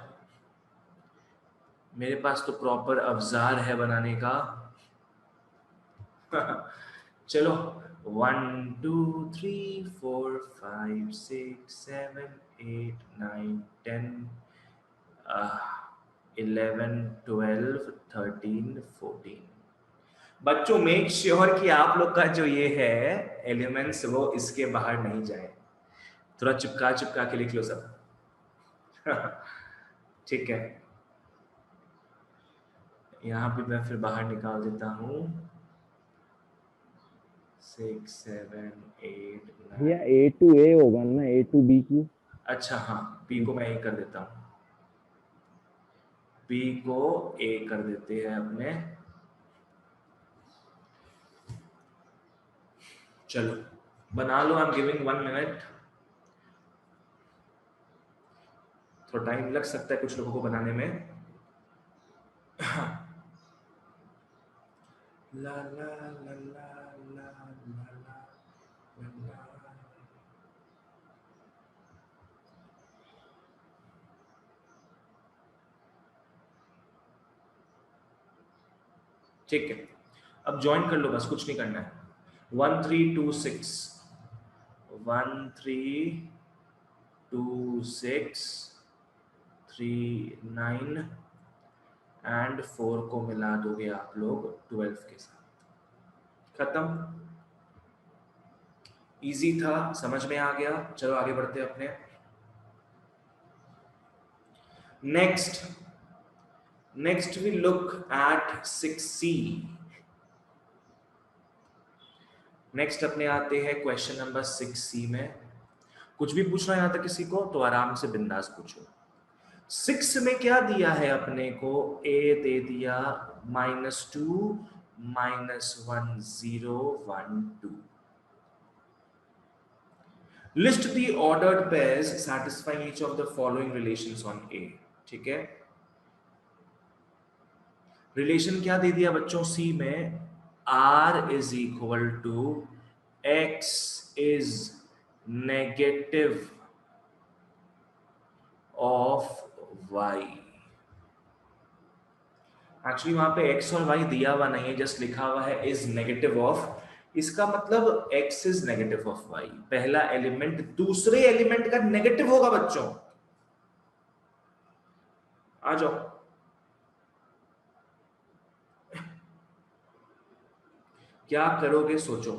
मेरे पास तो प्रॉपर अवजार है बनाने का। चलो 1 2 3 4 5 6 7 8 9 10 11 12 13 14। बच्चों मेक श्योर कि आप लोग का जो ये है एलिमेंट्स वो इसके बाहर नहीं जाए। थोड़ा चिपका चिपका के लिख लो सब। ठीक है, यहां पे मैं फिर बाहर निकाल देता हूं 6 7 8 भैया 9। A to A होगा ना, A to B की। अच्छा हाँ, पी को मैं ए कर देता हूं, पी को ए कर देते हैं अपने। चलो बना लो, आई एम गिविंग 1 मिनट। थोड़ा टाइम लग सकता है कुछ लोगों को बनाने में। ला ला ला ला ला ला ला ला। ठीक है, अब ज्वाइन कर लो, बस कुछ नहीं करना है। 1 3 2 6 1 3 2 6 3 9 एंड 4 को मिला दोगे आप लोग 12 के साथ। खत्म, इजी था, समझ में आ गया। चलो आगे बढ़ते हैं अपने next we look at 6C। Next अपने आते हैं क्वेश्चन नंबर 6C में। कुछ भी पूछना यहाँ तक किसी को तो आराम से बिंदास पूछो। 6 में क्या दिया है अपने को, a दे दिया -2 -1 0 1 2। List the ordered pairs satisfying each of the following relations on A। ठीक है, रिलेशन क्या दे दिया बच्चों C में, R is equal to X is negative of Y। Actually वहां पे X और Y दिया हुआ नहीं है, जस्ट लिखा हुआ है इज नेगेटिव ऑफ। इसका मतलब X is negative of Y। पहला एलिमेंट दूसरे एलिमेंट का नेगेटिव होगा बच्चों। आ जाओ, क्या करोगे सोचो।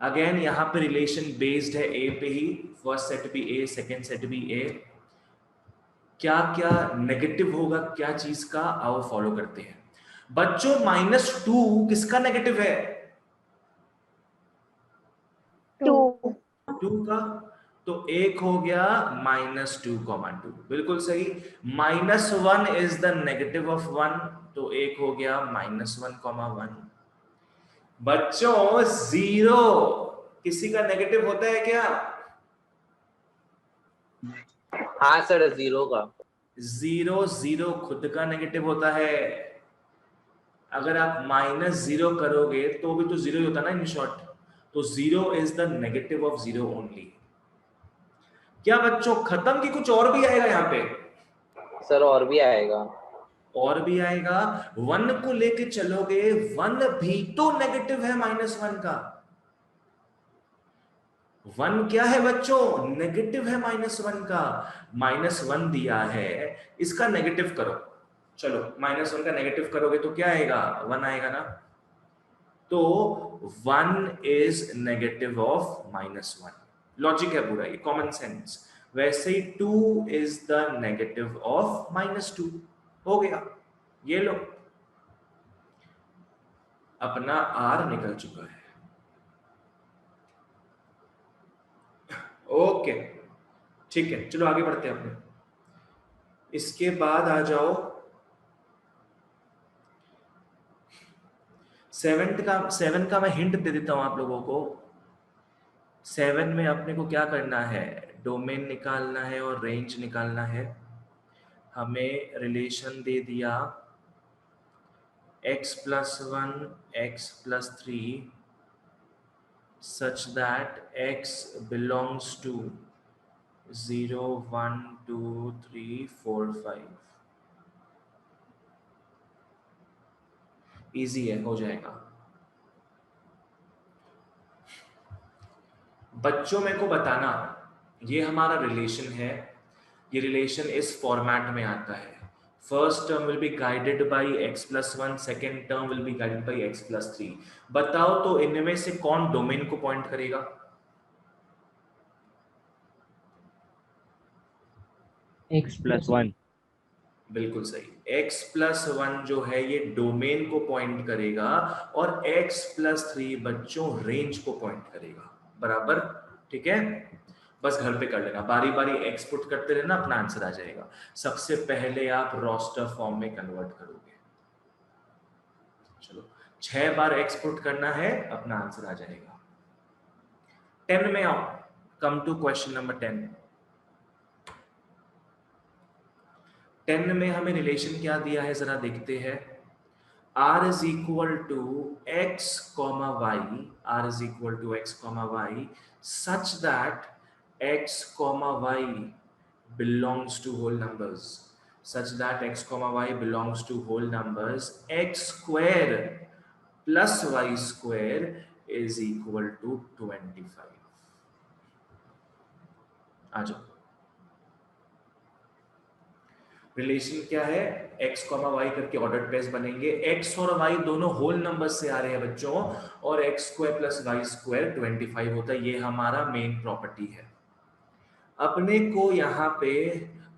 अगेन यहां पे रिलेशन बेस्ड है A पे ही, फर्स्ट सेट भी A, सेकेंड सेट भी A। क्या क्या नेगेटिव होगा क्या चीज का, आओ फॉलो करते हैं बच्चों। -2 किसका नेगेटिव है, 2 2 का। तो एक हो गया -2, 2 बिल्कुल सही। -1 इज द नेगेटिव ऑफ 1, तो एक हो गया -1, 1। बच्चों 0 किसी का नेगेटिव होता है क्या? हाँ सर, 0 का। 0 खुद का नेगेटिव होता है। अगर आप -0 करोगे तो भी तो 0 ही होता ना इन शॉर्ट। तो 0 is the negative of 0 only. क्या बच्चों खत्म की कुछ और भी आएगा यहाँ पे? सर और भी आएगा। और भी आएगा। 1 को लेके चलोगे, 1 भी तो नेगेटिव है -1 का। 1 क्या है बच्चों? नेगेटिव है -1 का। -1 दिया है, इसका नेगेटिव करो। चलो -1 का नेगेटिव करोगे तो क्या आएगा? 1 आएगा ना। तो 1 इज नेगेटिव ऑफ -1। लॉजिक है पूरा, ये कॉमन सेंस। वैसे ही 2 इज द नेगेटिव ऑफ -2। हो गया, ये लो, अपना R निकल चुका है। ओके ठीक है, चलो आगे बढ़ते हैं अपने। इसके बाद आ जाओ 7 का मैं हिंट दे देता हूं आप लोगों को। 7 में अपने को क्या करना है? डोमेन निकालना है और रेंज निकालना है। हमें रिलेशन दे दिया x+1 x+3 such that x belongs to 0 1 2 3 4 5। Easy है, हो जाएगा। बच्चों मेरे को बताना, ये हमारा रिलेशन है, ये रिलेशन इस फॉर्मेट में आता है। First term will be guided by x+1, second term will be guided by x+3। बताओ तो इनमें से कौन डोमेन को पॉइंट करेगा? x+1। बिल्कुल सही। x+1 जो है ये डोमेन को पॉइंट करेगा और x+3 बच्चों रेंज को पॉइंट करेगा। बराबर, ठीक है। बस घर पे कर लेना, बारी बारी x पुट करते रहना, अपना आंसर आ जाएगा। सबसे पहले आप रोस्टर फॉर्म में कन्वर्ट करोगे। चलो 6 बार x पुट करना है, अपना आंसर आ जाएगा। 10 में आओ, कम टू क्वेश्चन नंबर 10। 10 में हमें रिलेशन क्या दिया है जरा देखते हैं। r is equal to x, y, r is equal to x, y such that x, y belongs to whole numbers, such that x, y belongs to whole numbers, x square plus y square is equal to 25। आ जाओ, relation क्या है? x, y करके order pairs बनेंगे। x और y दोनों whole number से आ रहे हैं बच्चों, और x square plus y square 25 होता है। ये हमारा मेन प्रॉपर्टी है। अपने को यहाँ पे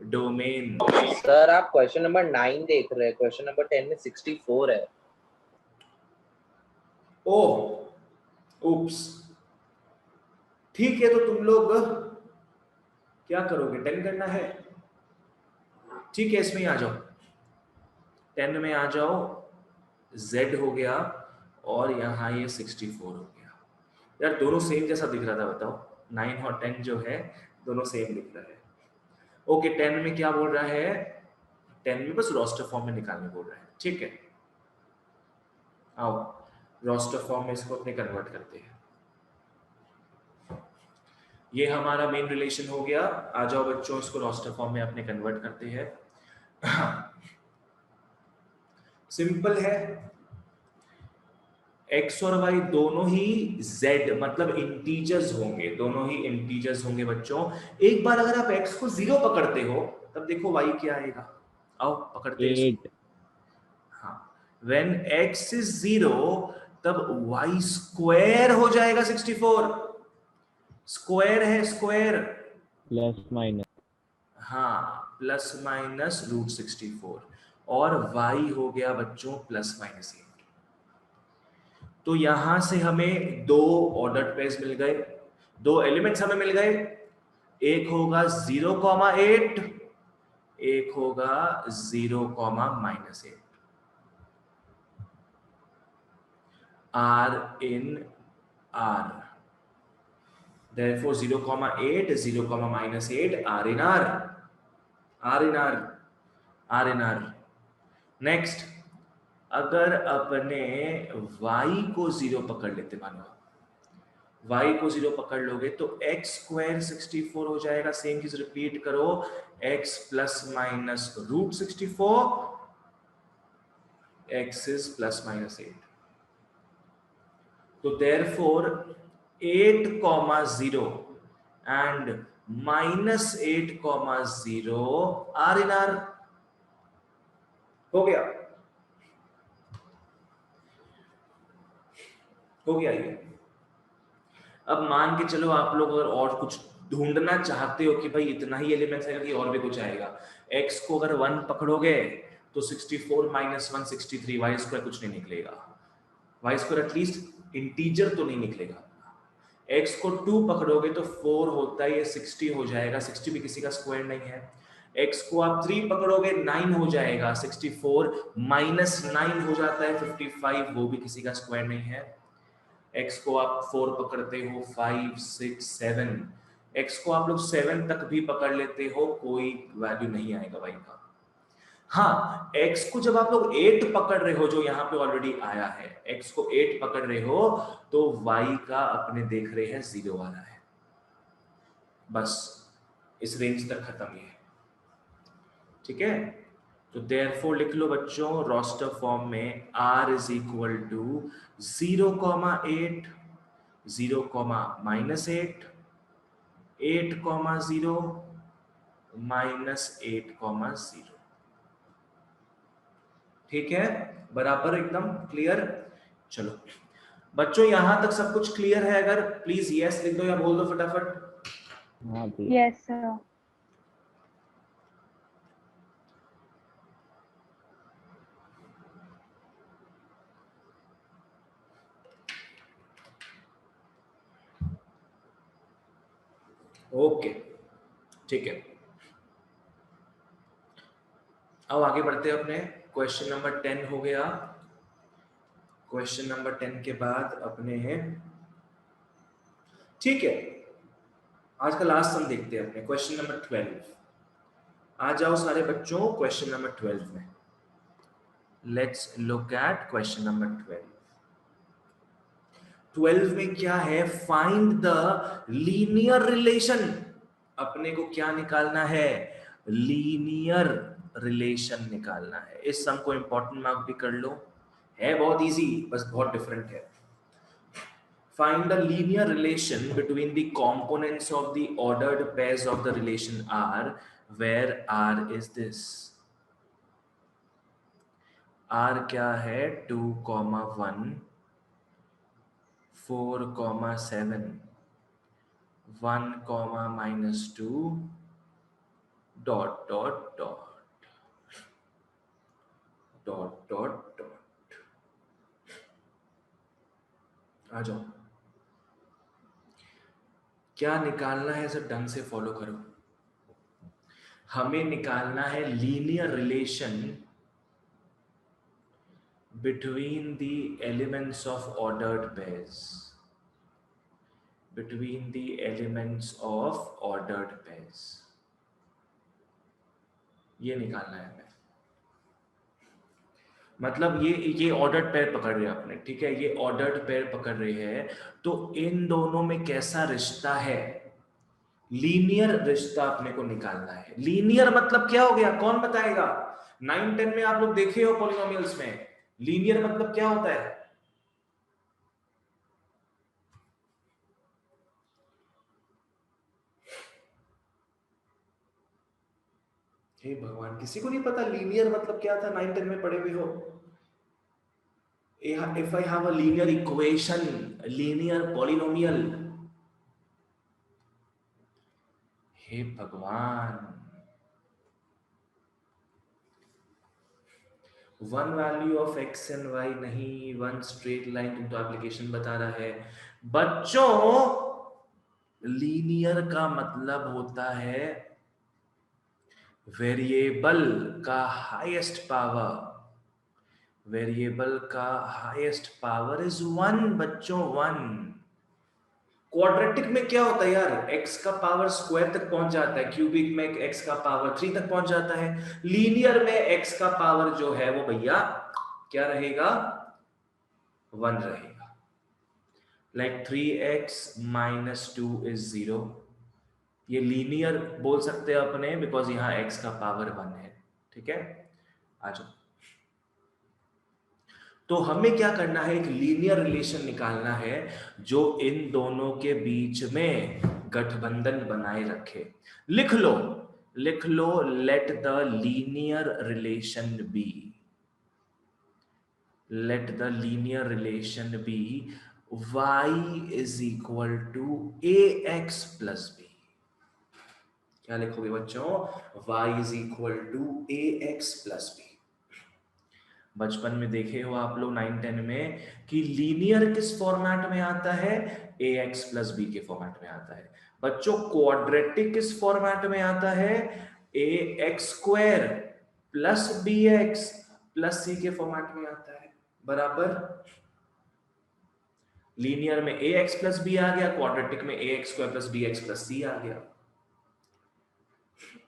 डोमेन। सर आप क्वेश्चन नंबर 9 देख रहे हैं, क्वेश्चन नंबर 10 में 64 है। ओह उप्स, ठीक है, तो तुम लोग क्या करोगे? 10 करना है, ठीक है, इसमें ही आ जाओ। 10 में आ जाओ, z हो गया और यहाँ ये 64 हो गया। यार दोनों सेम जैसा दिख रहा था, बताओ 9 और 10 जो है दोनों सेम दिख रहा है। ओके 10 में क्या बोल रहा है? 10 में बस रोस्टर फॉर्म में निकालने बोल रहा है, ठीक है। आओ रोस्टर फॉर्म में इसको अपने कन्वर्ट करते हैं। ये हमारा मेन रिलेशन हो गया। आ जाओ बच्चों, इसको रोस्टर फॉर्म में अपने कन्वर्ट करते हैं। सिंपल है, x और y दोनों ही z मतलब इंटीजर्स होंगे, दोनों ही इंटीजर्स होंगे बच्चों। एक बार अगर आप x को 0 पकड़ते हो तब देखो y क्या आएगा। आओ पकड़ते हैं 8। हाँ, when x is 0 तब y स्क्वायर हो जाएगा 64। स्क्वायर है, स्क्वायर प्लस माइनस। हाँ, प्लस माइनस √64 और y हो गया बच्चों +-8। तो यहां से हमें दो ऑर्डर पेयर्स मिल गए, दो एलिमेंट्स हमें मिल गए। एक होगा 0,8, एक होगा 0,-8। R in R, therefore 0,8 0,-8 R in R, R in R, R in R। Next, अगर अपने y को 0 पकड़ लेते, मानो y को 0 पकड़ लोगे तो x स्क्वायर 64 हो जाएगा। सेम चीज रिपीट करो, x plus minus root 64, x is plus minus 8। तो therefore 8,0 and -8,0 are in R। हो गया, हो गया ये। अब मान के चलो आप लोग अगर और कुछ ढूंढना चाहते हो कि भाई इतना ही एलिमेंट्स आएगा कि और भी कुछ आएगा, x को अगर 1 पकड़ोगे तो 64 माइनस 1 63, y स्क्वायर कुछ नहीं निकलेगा, y स्क्वायर एटलीस्ट इंटीजर तो नहीं निकलेगा। x को 2 पकड़ोगे तो 4 होता है, ये 60 हो जाएगा, 60 भी किसी का स्क्वायर नहीं है। x को आप 3 पकड़ोगे 9 हो जाएगा, 64 माइनस 9 हो जाता है 55, वो भी किसी का स्क्वायर नहीं है। x को आप 4 पकड़ते हो 5 6 7, x को आप लोग 7 तक भी पकड़ लेते हो, कोई वैल्यू नहीं आएगा y का। हाँ, x को जब आप लोग 8 पकड़ रहे हो, जो यहाँ पे ऑलरेडी आया है, x को 8 पकड़ रहे हो तो y का अपने देख रहे हैं 0 आ रहा है। बस इस रेंज तक खत्म है, ठीक है। तो therefore लिख लो बच्चों रोस्टर फॉर्म में r इज इक्वल टू 0,8 0,-8 8,0 -8,0। ठीक है, बराबर एकदम क्लियर। चलो बच्चों यहां तक सब कुछ क्लियर है? अगर प्लीज यस लिख दो या बोल दो फटाफट। हाँ जी। Yes, sir. ओके ठीक है, अब आगे बढ़ते हैं अपने क्वेश्चन नंबर 10 हो गया। क्वेश्चन नंबर 10 के बाद अपने हैं, ठीक है, आज का लास्ट सम देखते हैं अपने क्वेश्चन नंबर 12। आ जाओ सारे बच्चों क्वेश्चन नंबर 12 में। Let's look at question number 12। 12 में क्या है? Find the linear relation. अपने को क्या निकालना है? लीनियर रिलेशन निकालना है। इस सम को इंपॉर्टेंट मार्क भी कर लो, है बहुत इजी, बस बहुत डिफरेंट है। Find the linear relation between the components of the ordered pairs of the relation R, where R is this. R क्या है? 2,1 4,7 1, -2 dot dot dot dot dot dot। आ जाओ, क्या निकालना है सब ढंग से फॉलो करो। हमें निकालना है linear relation between the elements of ordered pairs, between the elements of ordered pairs, ये निकालना है हमें। मतलब ये ऑर्डर्ड पेयर पकड़ रहे हैं अपने, ठीक है, ये ऑर्डर्ड पेयर पकड़ रहे हैं, तो इन दोनों में कैसा रिश्ता है? लीनियर रिश्ता अपने को निकालना है। लीनियर मतलब क्या हो गया, कौन बताएगा? 9-10 में आप लोग देखे हो पॉलिनोमियल्स में, लीनियर मतलब क्या होता है? हे भगवान, किसी को नहीं पता लीनियर मतलब क्या था? 9-10 में पढ़े हुए हो। If I have a linear equation, a linear polynomial, हे भगवान, one value of X and Y नहीं, वन स्ट्रेट लाइन। तुम तो एप्लीकेशन बता रहा है बच्चों। लीनियर का मतलब होता है वेरिएबल का हाईएस्ट पावर, वेरिएबल का हाईएस्ट पावर इज 1 बच्चों, 1। क्वाड्रेटिक में क्या होता है यार? x का पावर स्क्वायर तक पहुंच जाता है, क्यूबिक में x का पावर 3 तक पहुंच जाता है। लीनियर में x का पावर जो है वो भैया क्या रहेगा? 1 रहेगा। Like 3x - 2 is 0। ये लीनियर बोल सकते हैं अपने, बिकॉज यहाँ x का पावर 1 है। ठीक है, आ जाओ। तो हमें क्या करना है, एक लीनियर रिलेशन निकालना है जो इन दोनों के बीच में गठबंधन बनाए रखे। लिख लो, लिख लो, let the linear relation be, let the linear relation be y is equal to ax plus b। क्या लिखोगे बच्चों, y is equal to ax plus b। बचपन में देखे हो आप लोग 9-10 में कि लीनियर किस फॉर्मेट में आता है, ax प्लस b के फॉर्मेट में आता है। बच्चों क्वाड्रेटिक किस फॉर्मेट में आता है, ax square plus bx plus c के फॉर्मेट में आता है। बराबर, लीनियर में ax प्लस b आ गया, क्वाड्रेटिक में ax square plus bx plus c आ गया।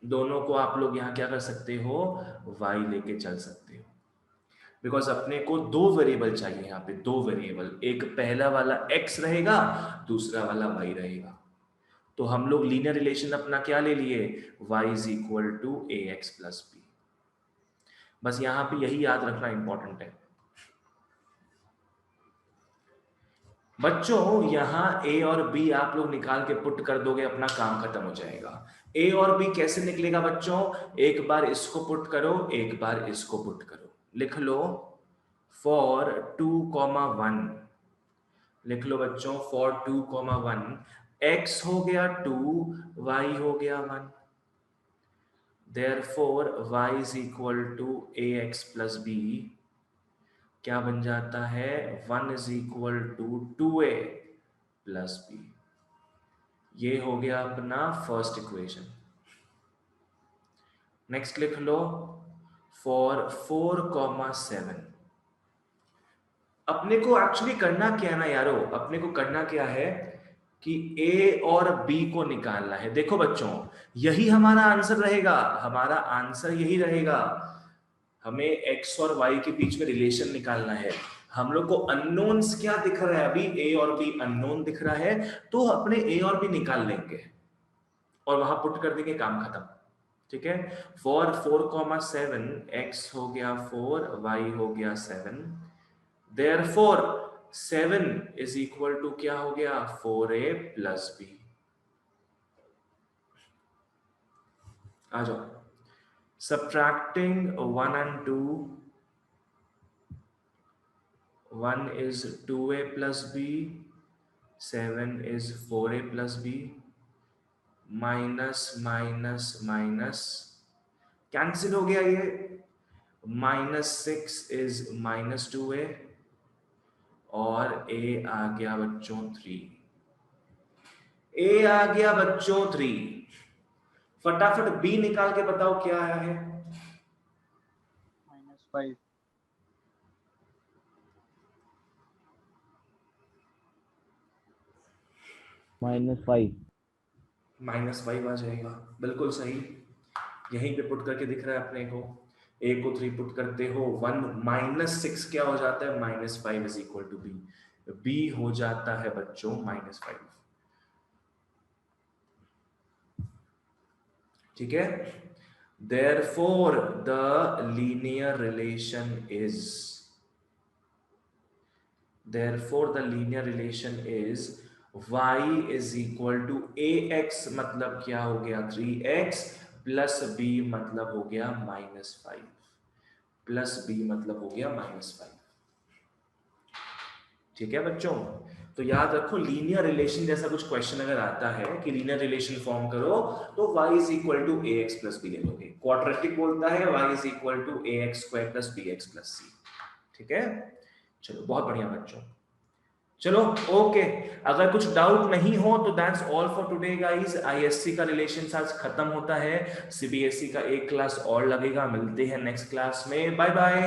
दोनों को आप लोग यहां क्या कर सकते हो, y लेके चल सकते हो, बिकॉज अपने को दो वेरिएबल चाहिए यहाँ पे, दो वेरिएबल, एक पहला वाला x रहेगा, दूसरा वाला y रहेगा। तो हम लोग लीनियर रिलेशन अपना क्या ले लिए, y is equal to ax plus b। बस यहाँ पे यही याद रखना इंपॉर्टेंट है बच्चों। यहाँ a और b आप लोग निकाल के पुट कर दोगे, अपना काम खत्म हो जाएगा। a और b कैसे निकलेगा बच्चों, एक बार इसको पुट करो, एक बार इसको पुट करो। लिख लो फॉर 2,1, लिख लो बच्चों फॉर 2,1, x हो गया 2, y हो गया 1। Therefore y is equal to ax plus b क्या बन जाता है, 1 is equal to 2a plus b। ये हो गया अपना फर्स्ट इक्वेशन। नेक्स्ट लिख लो फॉर 4,7। अपने को एक्चुअली करना क्या है ना यारो, अपने को करना क्या है कि a और b को निकालना है। देखो बच्चों, यही हमारा आंसर रहेगा, हमारा आंसर यही रहेगा। हमें x और y के बीच में रिलेशन निकालना है। हम लोग को अननोन्स क्या दिख रहा है, अभी a और b अननोन दिख रहा है, तो अपने a और b निकाल लेंगे और वहां पुट कर देंगे, काम खत्म। ठीक है, फॉर 4,7 x हो गया 4, y हो गया 7। Therefore 7 is equal to क्या हो गया, 4a plus b। आ जाओ, subtracting 1 and 2, 1 is 2a plus b, 7 is 4a plus b, minus minus minus cancel हो गया ये, -6 इज -2a और a आ गया बच्चों 3, a आ गया बच्चों 3। फटाफट b निकाल के बताओ क्या आया है, -5। -5 आ जाएगा, बिल्कुल सही। यहीं पे पुट करके दिख रहा है अपने को, a को 3 पुट करते हो 1 -6 क्या हो जाता है, -5 is equal to b। b हो जाता है बच्चों -5। ठीक है, therefore the linear relation is, therefore the linear relation is y is equal to ax मतलब क्या हो गया 3x प्लस b मतलब हो गया -5, प्लस b मतलब हो गया -5। ठीक है बच्चों, तो याद रखो लीनियर रिलेशन जैसा कुछ क्वेश्चन अगर आता है कि लीनियर रिलेशन फॉर्म करो तो y is equal to ax plus b ले लोगे। क्वाड्रेटिक बोलता है y is equal to ax square plus bx plus c। ठीक है, चलो बहुत बढ़िया बच्चों, चलो ओके। अगर कुछ डाउट नहीं हो तो that's all for today guys. ISC का रिलेशन आज खत्म होता है, सीबीएसई का एक क्लास और लगेगा। मिलते हैं नेक्स्ट क्लास में, बाय बाय।